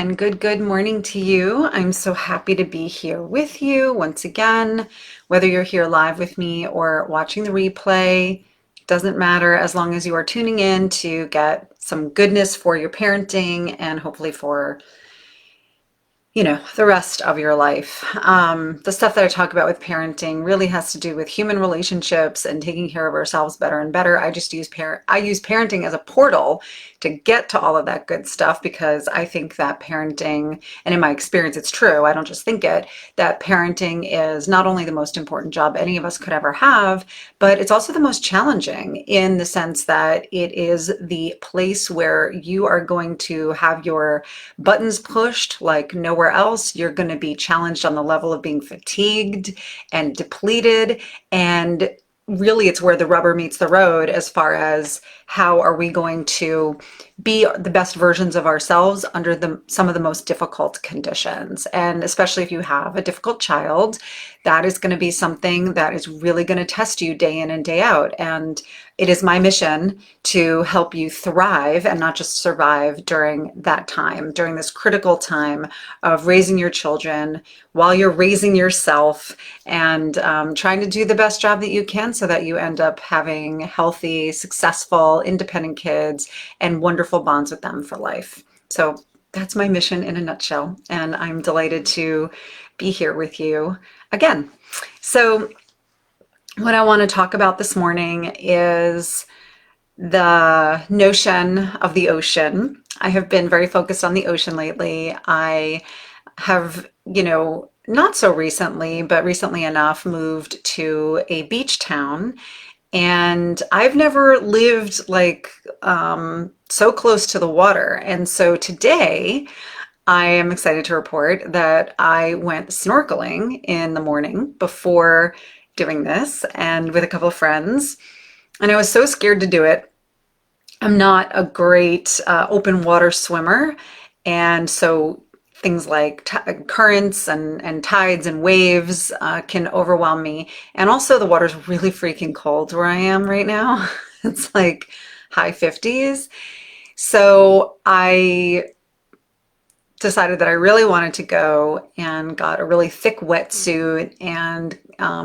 And good morning to you. I'm so happy to be here with you once again. Whether you're here live with me or watching the replay, doesn't matter as long as you are tuning in to get some goodness for your parenting and hopefully for the rest of your life. The stuff that I talk about with parenting really has to do with human relationships and taking care of ourselves better and better. I use parenting as a portal to get to all of that good stuff because I think that parenting, and in my experience, it's true. I don't just think it, that parenting is not only the most important job any of us could ever have, but it's also the most challenging in the sense that it is the place where you are going to have your buttons pushed like nowhere else. You're going to be challenged on the level of being fatigued and depleted. And really, it's where the rubber meets the road as far as how are we going to be the best versions of ourselves under some of the most difficult conditions. And especially if you have a difficult child, that is going to be something that is really going to test you day in and day out. And it is my mission to help you thrive and not just survive during that time, during this critical time of raising your children while you're raising yourself and trying to do the best job that you can so that you end up having healthy, successful, independent kids and wonderful bonds with them for life. So that's my mission in a nutshell. And I'm delighted to be here with you again. So what I want to talk about this morning is the notion of the ocean. I have been very focused on the ocean lately. I have, not so recently, but recently enough, moved to a beach town. And I've never lived so close to the water. And so today, I am excited to report that I went snorkeling in the morning before doing this and with a couple of friends. And I was so scared to do it. I'm not a great open water swimmer. And so things like currents and tides and waves can overwhelm me. And also the water's really freaking cold where I am right now. It's like high 50s. So I decided that I really wanted to go and got a really thick wetsuit and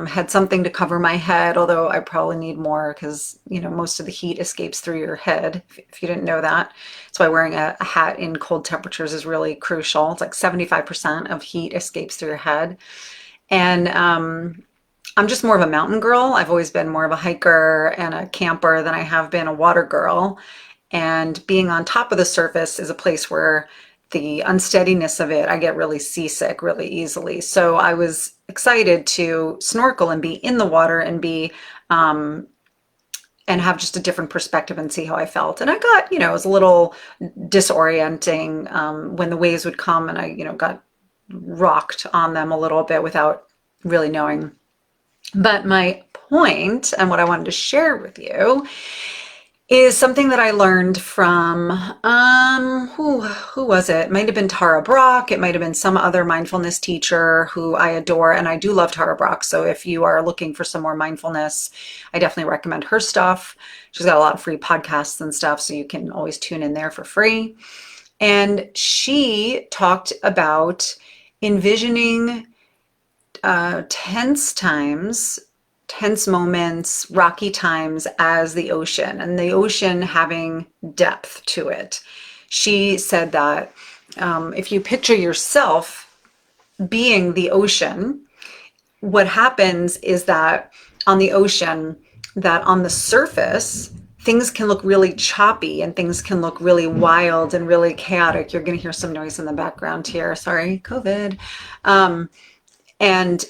had something to cover my head, although I probably need more because, most of the heat escapes through your head, if you didn't know that. That's why wearing a hat in cold temperatures is really crucial. It's like 75% of heat escapes through your head. And I'm just more of a mountain girl. I've always been more of a hiker and a camper than I have been a water girl. And being on top of the surface is a place where the unsteadiness of it, I get really seasick really easily. So I was excited to snorkel and be in the water and be and have just a different perspective and see how I felt. And I got, it was a little disorienting when the waves would come and I, got rocked on them a little bit without really knowing. But my point and what I wanted to share with you is something that I learned from who was it? It might have been Tara Brach. It might have been some other mindfulness teacher who I adore, and I do love Tara Brach. So if you are looking for some more mindfulness, I definitely recommend her stuff. She's got a lot of free podcasts and stuff, so you can always tune in there for free. And she talked about envisioning tense moments, rocky times as the ocean, and the ocean having depth to it. She said that if you picture yourself being the ocean, what happens is that on the ocean, that on the surface, things can look really choppy and things can look really wild and really chaotic. You're going to hear some noise in the background here. Sorry, COVID. And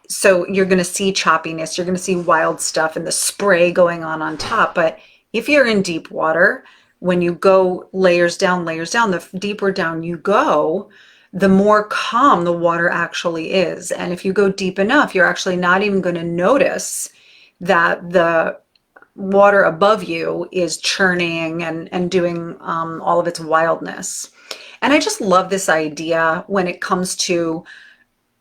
so you're going to see choppiness, you're going to see wild stuff and the spray going on top. But if you're in deep water, when you go layers down, the deeper down you go, the more calm the water actually is. And if you go deep enough, you're actually not even going to notice that the water above you is churning and doing all of its wildness. And I just love this idea when it comes to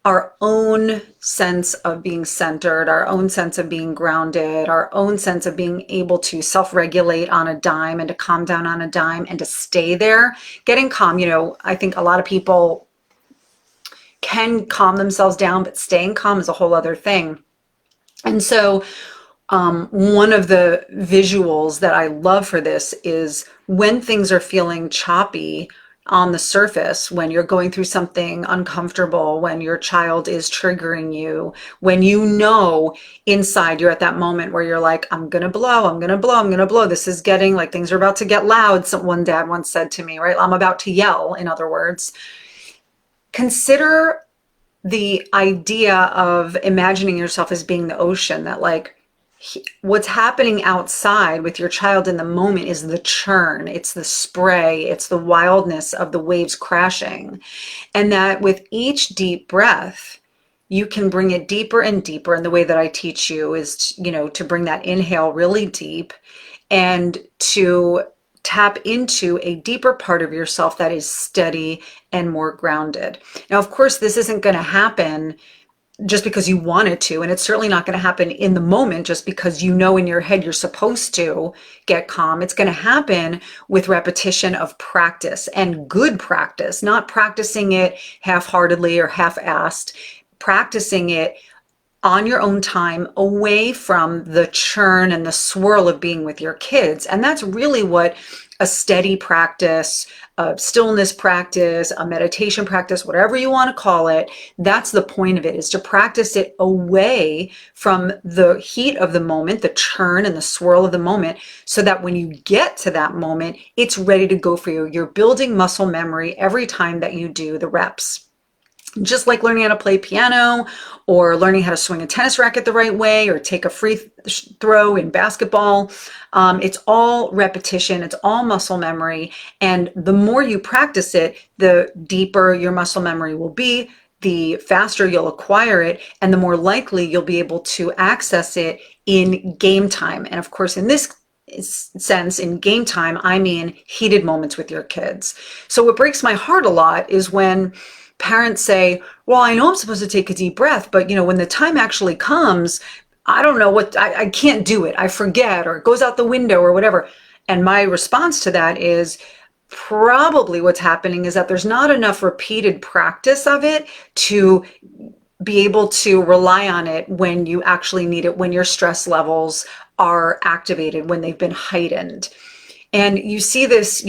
our own sense of being centered, our own sense of being grounded, our own sense of being able to self-regulate on a dime and to calm down on a dime and to stay there. Getting calm, I think a lot of people can calm themselves down, but staying calm is a whole other thing. And so one of the visuals that I love for this is when things are feeling choppy on the surface, when you're going through something uncomfortable, when your child is triggering you, when you know inside you're at that moment where you're like, I'm going to blow, I'm going to blow, I'm going to blow. This is getting like things are about to get loud. One dad once said to me, right? I'm about to yell, in other words. Consider the idea of imagining yourself as being the ocean, that like what's happening outside with your child in the moment is the churn, it's the spray, it's the wildness of the waves crashing. And that with each deep breath, you can bring it deeper and deeper. And the way that I teach you is, to bring that inhale really deep and to tap into a deeper part of yourself that is steady and more grounded. Now, of course, this isn't going to happen just because you want it to, and it's certainly not going to happen in the moment just because you know in your head you're supposed to get calm. It's going to happen with repetition of practice, and good practice, not practicing it half-heartedly or half-assed, practicing it on your own time, away from the churn and the swirl of being with your kids. And that's really what a steady practice, a stillness practice, a meditation practice, whatever you want to call it, that's the point of it, is to practice it away from the heat of the moment, the churn and the swirl of the moment, so that when you get to that moment, it's ready to go for you. You're building muscle memory every time that you do the reps. Just like learning how to play piano or learning how to swing a tennis racket the right way or take a free throw in basketball. It's all repetition. It's all muscle memory. And the more you practice it, the deeper your muscle memory will be, the faster you'll acquire it, and the more likely you'll be able to access it in game time. And of course, in this sense, in game time, I mean heated moments with your kids. So what breaks my heart a lot is when parents say, well, I know I'm supposed to take a deep breath, but when the time actually comes, I don't know I can't do it. I forget, or it goes out the window or whatever. And my response to that is probably what's happening is that there's not enough repeated practice of it to be able to rely on it when you actually need it, when your stress levels are activated, when they've been heightened. And you see this,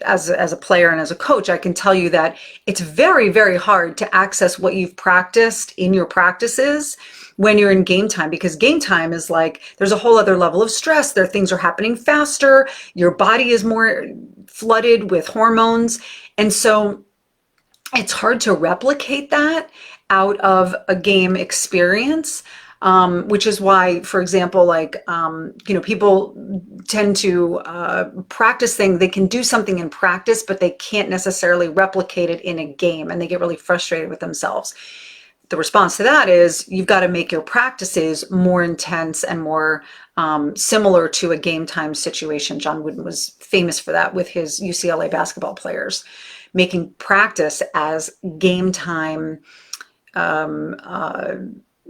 as a player and as a coach, I can tell you that it's very, very hard to access what you've practiced in your practices when you're in game time, because game time is like, there's a whole other level of stress. Things are happening faster. Your body is more flooded with hormones. And so it's hard to replicate that out of a game experience. Which is why, for example, people tend to practice things. They can do something in practice, but they can't necessarily replicate it in a game, and they get really frustrated with themselves. The response to that is you've got to make your practices more intense and more similar to a game time situation. John Wooden was famous for that with his UCLA basketball players, making practice as game time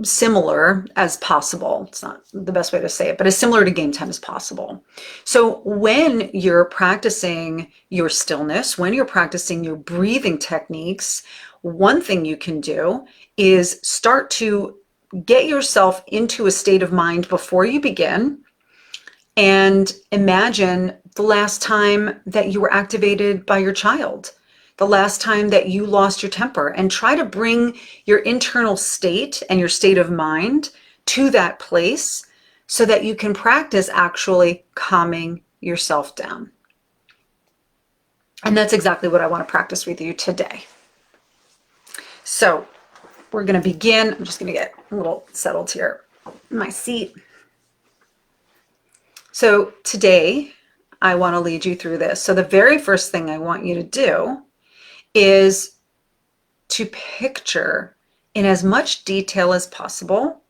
similar as possible. It's not the best way to say it, but as similar to game time as possible. So when you're practicing your stillness, when you're practicing your breathing techniques, one thing you can do is start to get yourself into a state of mind before you begin, and imagine the last time that you were activated by your child, the last time that you lost your temper, and try to bring your internal state and your state of mind to that place so that you can practice actually calming yourself down. And that's exactly what I want to practice with you today. So we're going to begin. I'm just going to get a little settled here in my seat. So today I want to lead you through this. So the very first thing I want you to do is to picture in as much detail as possible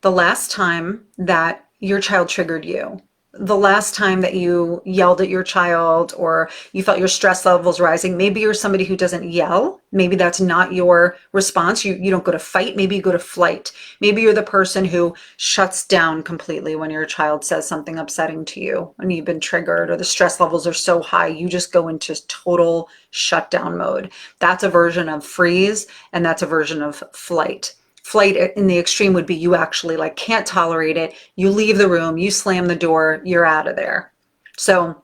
the last time that your child triggered you. the last time that you yelled at your child or you felt your stress levels rising. Maybe you're somebody who doesn't yell. Maybe that's not your response. You don't go to fight. Maybe you go to flight. Maybe you're the person who shuts down completely when your child says something upsetting to you and you've been triggered or the stress levels are so high, you just go into total shutdown mode. That's a version of freeze, and that's a version of flight. Flight in the extreme would be you actually like can't tolerate it. You leave the room, you slam the door, you're out of there. So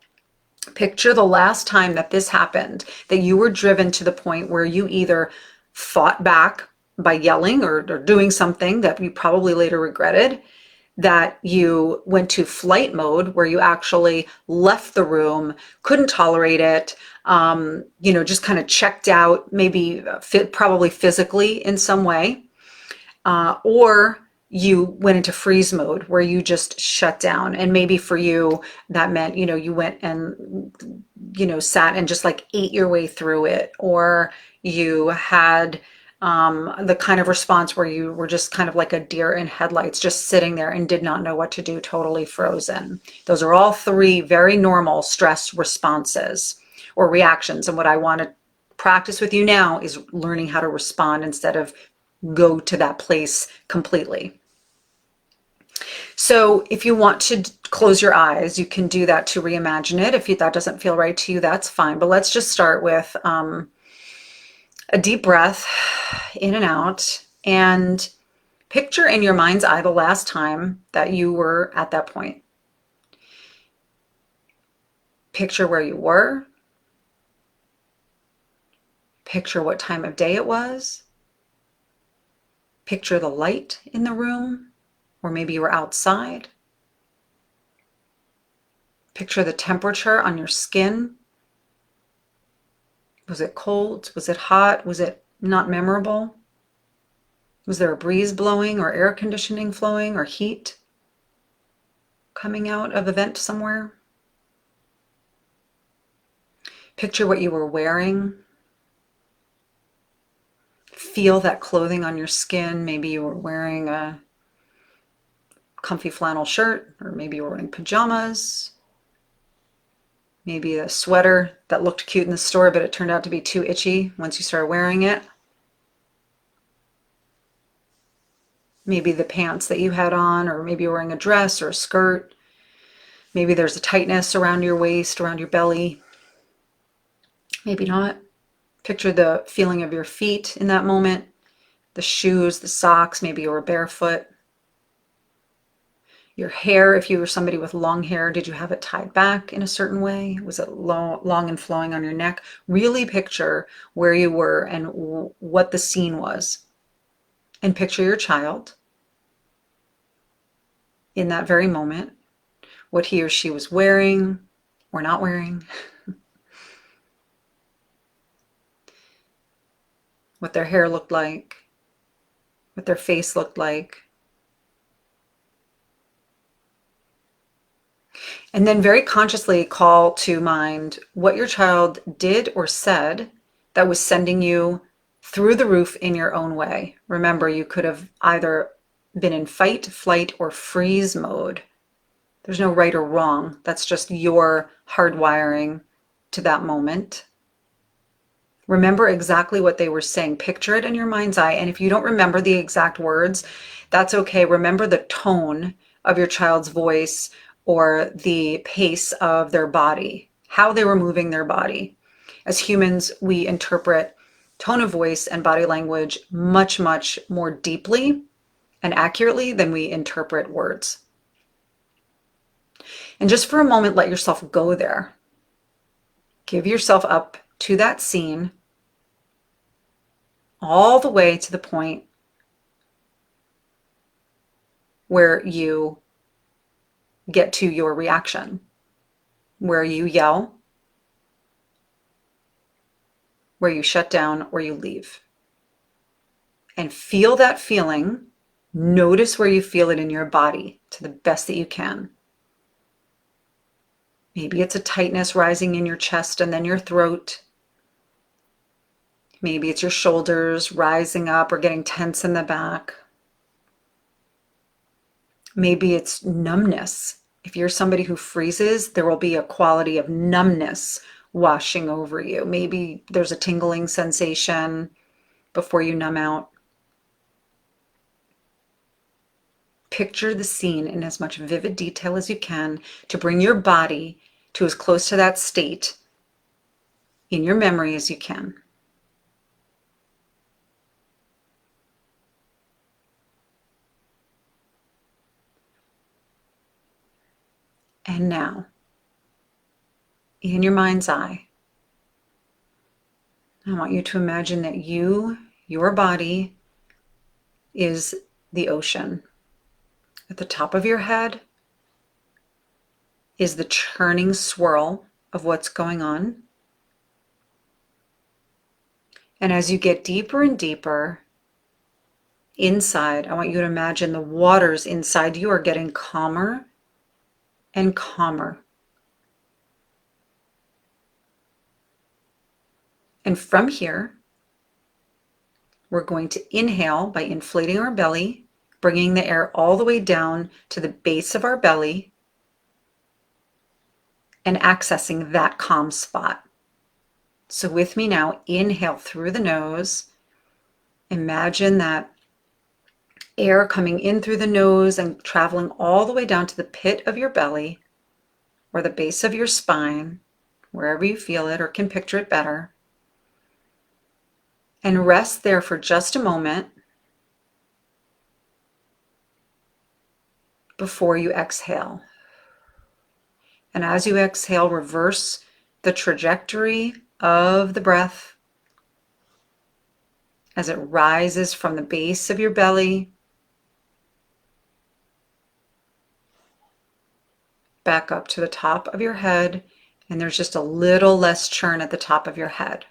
picture the last time that this happened, that you were driven to the point where you either fought back by yelling or doing something that you probably later regretted, that you went to flight mode where you actually left the room, couldn't tolerate it, just kind of checked out, maybe probably physically in some way. Or you went into freeze mode where you just shut down. And maybe for you, that meant, you went and, sat and just like ate your way through it. Or you had the kind of response where you were just kind of like a deer in headlights, just sitting there and did not know what to do, totally frozen. Those are all three very normal stress responses or reactions. And what I want to practice with you now is learning how to respond instead of go to that place completely. So if you want to close your eyes, you can do that to reimagine it. If that doesn't feel right to you, that's fine. But let's just start with a deep breath in and out, and picture in your mind's eye the last time that you were at that point. Picture where you were. Picture what time of day it was. Picture the light in the room, or maybe you were outside. Picture the temperature on your skin. Was it cold? Was it hot? Was it not memorable? Was there a breeze blowing or air conditioning flowing or heat coming out of a vent somewhere? Picture what you were wearing. Feel that clothing on your skin. Maybe you were wearing a comfy flannel shirt, or maybe you were wearing pajamas. Maybe a sweater that looked cute in the store, but it turned out to be too itchy once you started wearing it. Maybe the pants that you had on, or maybe you're wearing a dress or a skirt. Maybe there's a tightness around your waist, around your belly. Maybe not. Picture the feeling of your feet in that moment, the shoes, the socks, maybe you were barefoot. Your hair, if you were somebody with long hair, did you have it tied back in a certain way? Was it long and flowing on your neck? Really picture where you were and what the scene was. And picture your child in that very moment, what he or she was wearing or not wearing, what their hair looked like, what their face looked like. And then very consciously call to mind what your child did or said that was sending you through the roof in your own way. Remember, you could have either been in fight, flight, or freeze mode. There's no right or wrong. That's just your hardwiring to that moment. Remember exactly what they were saying. Picture it in your mind's eye. And if you don't remember the exact words, that's okay. Remember the tone of your child's voice or the pace of their body, how they were moving their body. As humans, we interpret tone of voice and body language much, much more deeply and accurately than we interpret words. And just for a moment, let yourself go there. Give yourself up to that scene all the way to the point where you get to your reaction, where you yell, where you shut down, or you leave. And feel that feeling. Notice where you feel it in your body to the best that you can. Maybe it's a tightness rising in your chest and then your throat. Maybe it's your shoulders rising up or getting tense in the back. Maybe it's numbness If you're somebody who freezes, there will be a quality of numbness washing over you. Maybe there's a tingling sensation before you numb out. Picture the scene in as much vivid detail as you can to bring your body to as close to that state in your memory as you can. And now, in your mind's eye, I want you to imagine that your body, is the ocean. At the top of your head is the churning swirl of what's going on. And as you get deeper and deeper inside, I want you to imagine the waters inside you are getting calmer and calmer. And from here, we're going to inhale by inflating our belly, bringing the air all the way down to the base of our belly and accessing that calm spot. So with me now, inhale through the nose. Imagine that air coming in through the nose and traveling all the way down to the pit of your belly or the base of your spine, wherever you feel it or can picture it better. And rest there for just a moment before you exhale. And as you exhale, reverse the trajectory of the breath as it rises from the base of your belly back up to the top of your head, and there's just a little less churn at the top of your head.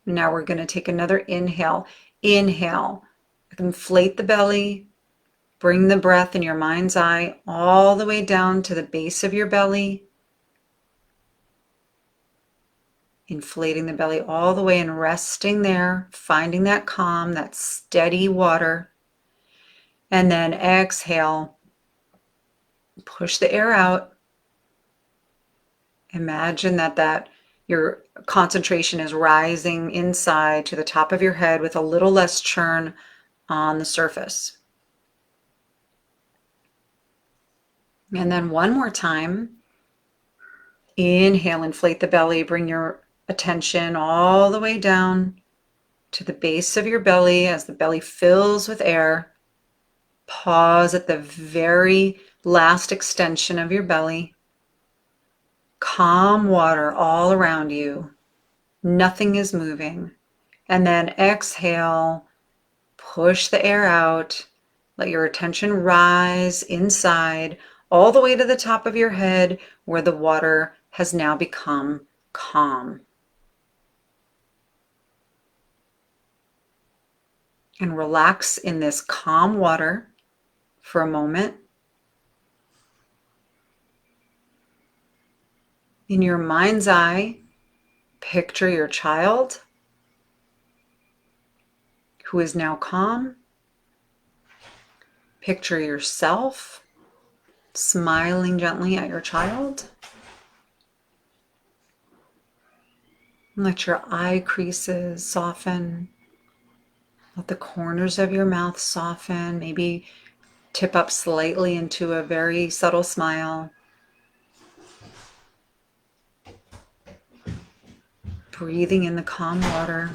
Now we're going to take another inhale. Inhale, inflate the belly, bring the breath in your mind's eye all the way down to the base of your belly, inflating the belly all the way and resting there, finding that calm, that steady water. And then exhale, push the air out. Imagine that your concentration is rising inside to the top of your head with a little less churn on the surface. And then one more time, inhale, inflate the belly, bring your attention all the way down to the base of your belly as the belly fills with air. Pause at the very last extension of your belly. Calm water all around you. Nothing is moving. And then exhale, push the air out. Let your attention rise inside all the way to the top of your head where the water has now become calm. And relax in this calm water for a moment. In your mind's eye, picture your child who is now calm. Picture yourself smiling gently at your child. Let your eye creases soften. Let the corners of your mouth soften. Maybe tip up slightly into a very subtle smile. Breathing in the calm water,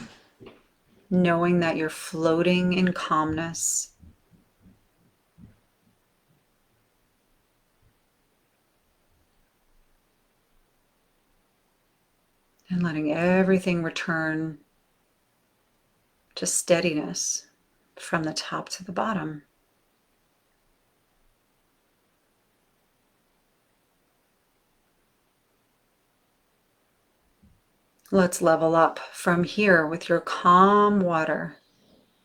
knowing that you're floating in calmness. And letting everything return to steadiness from the top to the bottom. Let's level up from here with your calm water,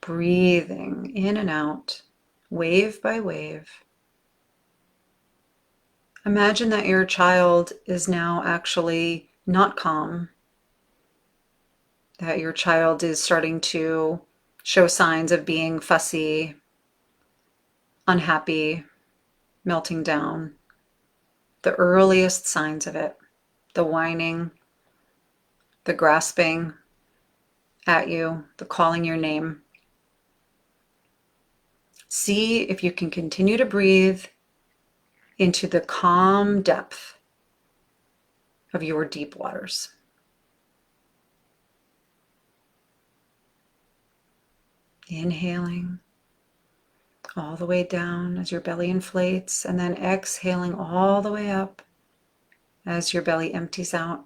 breathing in and out, wave by wave. Imagine that your child is now actually not calm, that your child is starting to show signs of being fussy, unhappy, melting down, the earliest signs of it, the whining, the grasping at you, the calling your name. See if you can continue to breathe into the calm depth of your deep waters. Inhaling all the way down as your belly inflates, and then exhaling all the way up as your belly empties out.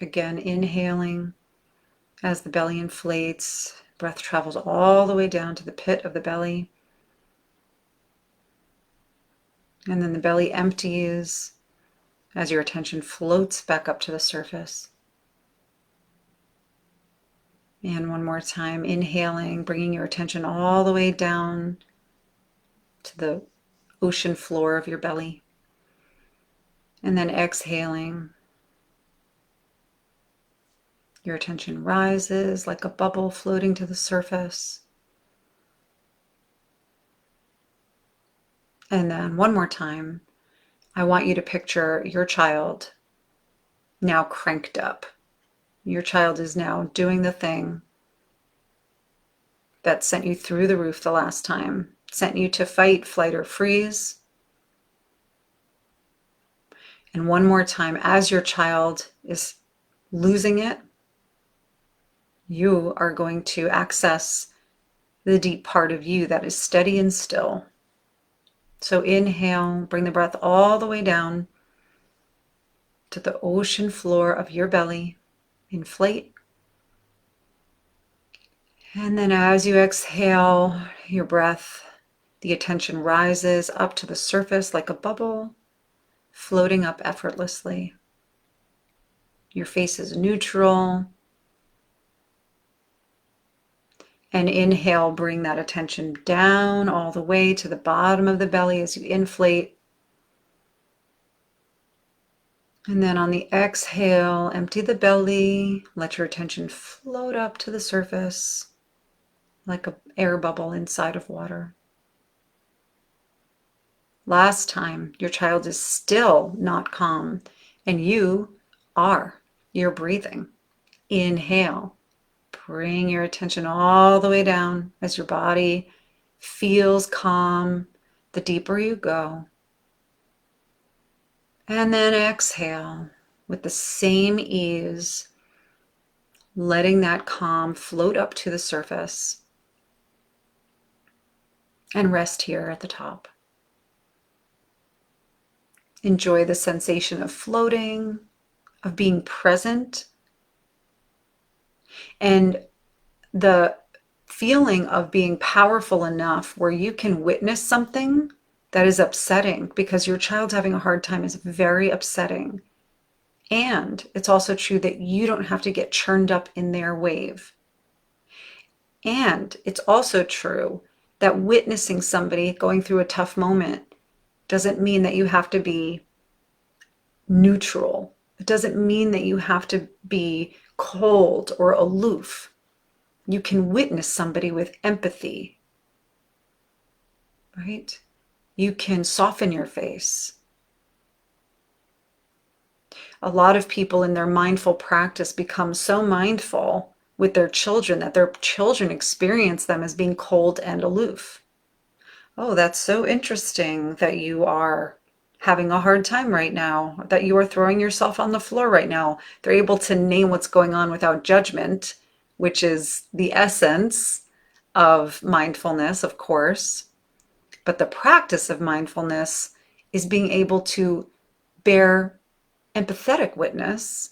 Again, inhaling as the belly inflates, breath travels all the way down to the pit of the belly. And then the belly empties as your attention floats back up to the surface. And one more time, inhaling, bringing your attention all the way down to the ocean floor of your belly. And then exhaling, your attention rises like a bubble floating to the surface. And then one more time, I want you to picture your child now cranked up. Your child is now doing the thing that sent you through the roof the last time, sent you to fight, flight, or freeze. And one more time, as your child is losing it, you are going to access the deep part of you that is steady and still. So inhale, bring the breath all the way down to the ocean floor of your belly. Inflate. And then as you exhale your breath, the attention rises up to the surface like a bubble, floating up effortlessly. Your face is neutral. And inhale, bring that attention down all the way to the bottom of the belly as you inflate. And then on the exhale, empty the belly. Let your attention float up to the surface like an air bubble inside of water. Last time, your child is still not calm, and you are. You're breathing. Inhale. Bring your attention all the way down as your body feels calm the deeper you go. And then exhale with the same ease, letting that calm float up to the surface. And rest here at the top. Enjoy the sensation of floating, of being present, and the feeling of being powerful enough where you can witness something that is upsetting, because your child's having a hard time is very upsetting. And it's also true that you don't have to get churned up in their wave. And it's also true that witnessing somebody going through a tough moment doesn't mean that you have to be neutral. It doesn't mean that you have to be cold or aloof. You can witness somebody with empathy, right? You can soften your face. A lot of people in their mindful practice become so mindful with their children that their children experience them as being cold and aloof. Oh, that's so interesting that you are having a hard time right now, that you are throwing yourself on the floor right now. They're able to name what's going on without judgment, which is the essence of mindfulness, of course. But the practice of mindfulness is being able to bear empathetic witness,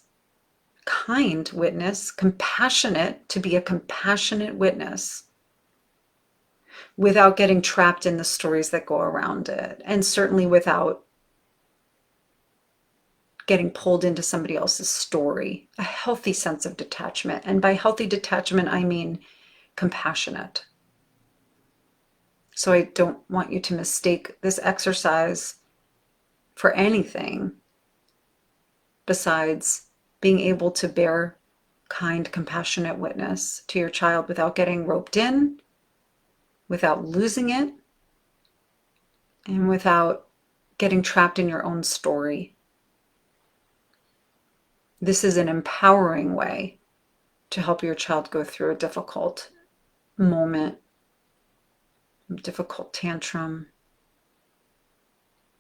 kind witness, compassionate, to be a compassionate witness without getting trapped in the stories that go around it, and certainly without getting pulled into somebody else's story. A healthy sense of detachment. And by healthy detachment, I mean compassionate. So I don't want you to mistake this exercise for anything besides being able to bear kind, compassionate witness to your child without getting roped in, without losing it and without getting trapped in your own story. This is an empowering way to help your child go through a difficult moment, difficult tantrum.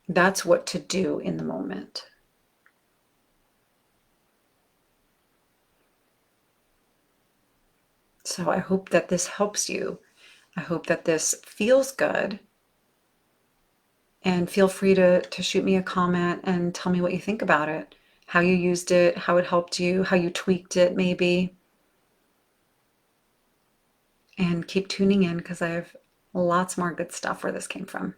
That's what to do in the moment. So I hope that this helps you. I hope that this feels good. And feel free to shoot me a comment and tell me what you think about it, how you used it, how it helped you, how you tweaked it maybe. And keep tuning in because I have lots more good stuff where this came from.